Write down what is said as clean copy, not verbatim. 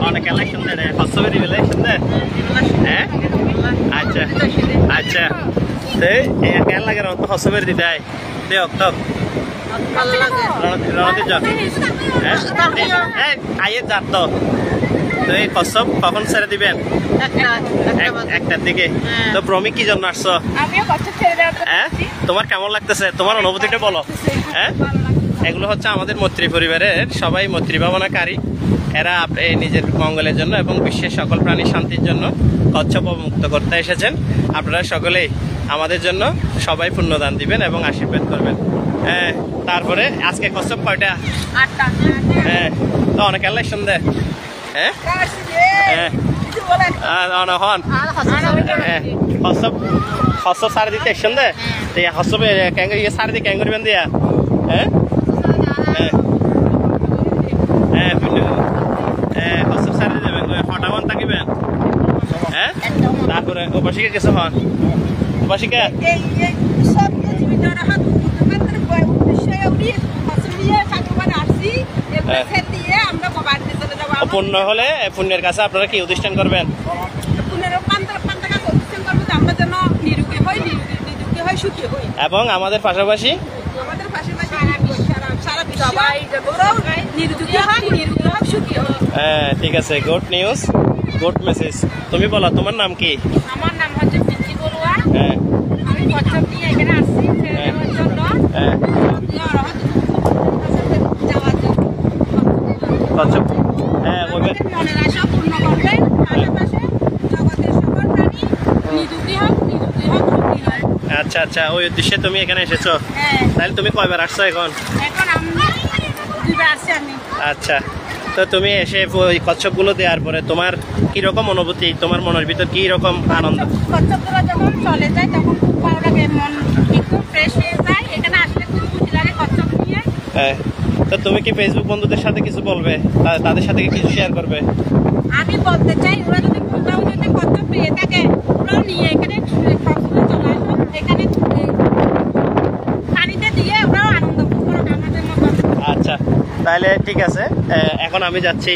অনেক এলাই সুন্দর হস্তবেরি বেলাই সুন্দর হ্যাঁ আচ্ছা আচ্ছা কেন লাগে রত হস্তবেরি দিতে দে অক্টক রণতে যাও হ্যাঁ আইয়ে যাত তো এই কসব কখন ছেড়ে দিবেন একটার দিকে তো ভ্রমিক কি জন্য আসছো হ্যাঁ তোমার কেমন লাগতেছে তোমার অনুভূতিটা বলো হ্যাঁ এগুলো হচ্ছে আমাদের মৈত্রী পরিবারের সবাই মৈত্রী ভাবনাকারী এরা নিজের মঙ্গলের জন্য এবং বিশ্বের সকল প্রাণীর শান্তির জন্য কচ্ছপ অবমুক্ত করতে এসেছেন আপনারা সকলেই আমাদের জন্য সবাই পুণ্যদান দিবেন এবং আশীর্বাদ করবেন হ্যাঁ তারপরে আজকে কচ্ছপ কয়টা হ্যাঁ তো অনেক এলাই সন্ধ্যে হ্যাঁ হ্যাঁ হন হস্ত সার দিতে সন্ধ্যে হস্তবে সার দিয়ে ক্যাং করবেন দিয়া হ্যাঁ হ্যাঁ হ্যাঁ হস্ত সার দিয়ে যাবেন ফটাবন থাকিবেন হ্যাঁ তারপরে উপাসিকা কিছু হন উপাসিকা পূর্ণ হলে পুণ্যের কাছে আপনারা কি প্রতিষ্ঠান করবেন এবং আমাদের পাশাপাশি হ্যাঁ ঠিক আছে গুড নিউজ গুড মেসেজ তুমি বলো তোমার নাম কি আমার নাম হচ্ছে পিচি বড়ুয়া হ্যাঁ আমি কচ্ছপ নিয়ে এখানে আসছি দেওয়ার জন্য হ্যাঁ কচ্ছপ হ্যাঁ বলবেন মনের আশা পূর্ণ করবেন পাশাপাশি জগতের সকল প্রাণী নিরুগী হোক সুখী হয় আচ্ছা আচ্ছা ওই উদ্দেশ্যে তুমি এখানে এসেছো হ্যাঁ তাহলে তুমি কয়বার আসছো এখন আমি দুইবার আসছি আমি আচ্ছা তো তুমি এসে ওই কচ্ছপগুলো দেওয়ার পরে তোমার কিরকম অনুভূতি তোমার মনের ভিতর কি রকম আনন্দ কচ্ছপগুলো যখন চলে যায় তখন খুব ভালো লাগে মন একটু ফ্রেশ হয়ে যায় এখানে আসলে খুব খুশি লাগে কচ্ছপ নিয়ে হ্যাঁ তো তুমি কি ফেসবুক বন্ধুদের সাথে কিছু বলবে তাদের সাথে কিছু শেয়ার করবে আমি বলতে চাই ওরা যদি কোথাও যদি কচ্ছপ পেয়ে থাকে ওরাও নিয়ে এখানে চলে আসো এখানে পানিতে দিয়ে ওরাও আনন্দ করো আমাদের মতো আচ্ছা তাহলে ঠিক আছে এখন আমি যাচ্ছি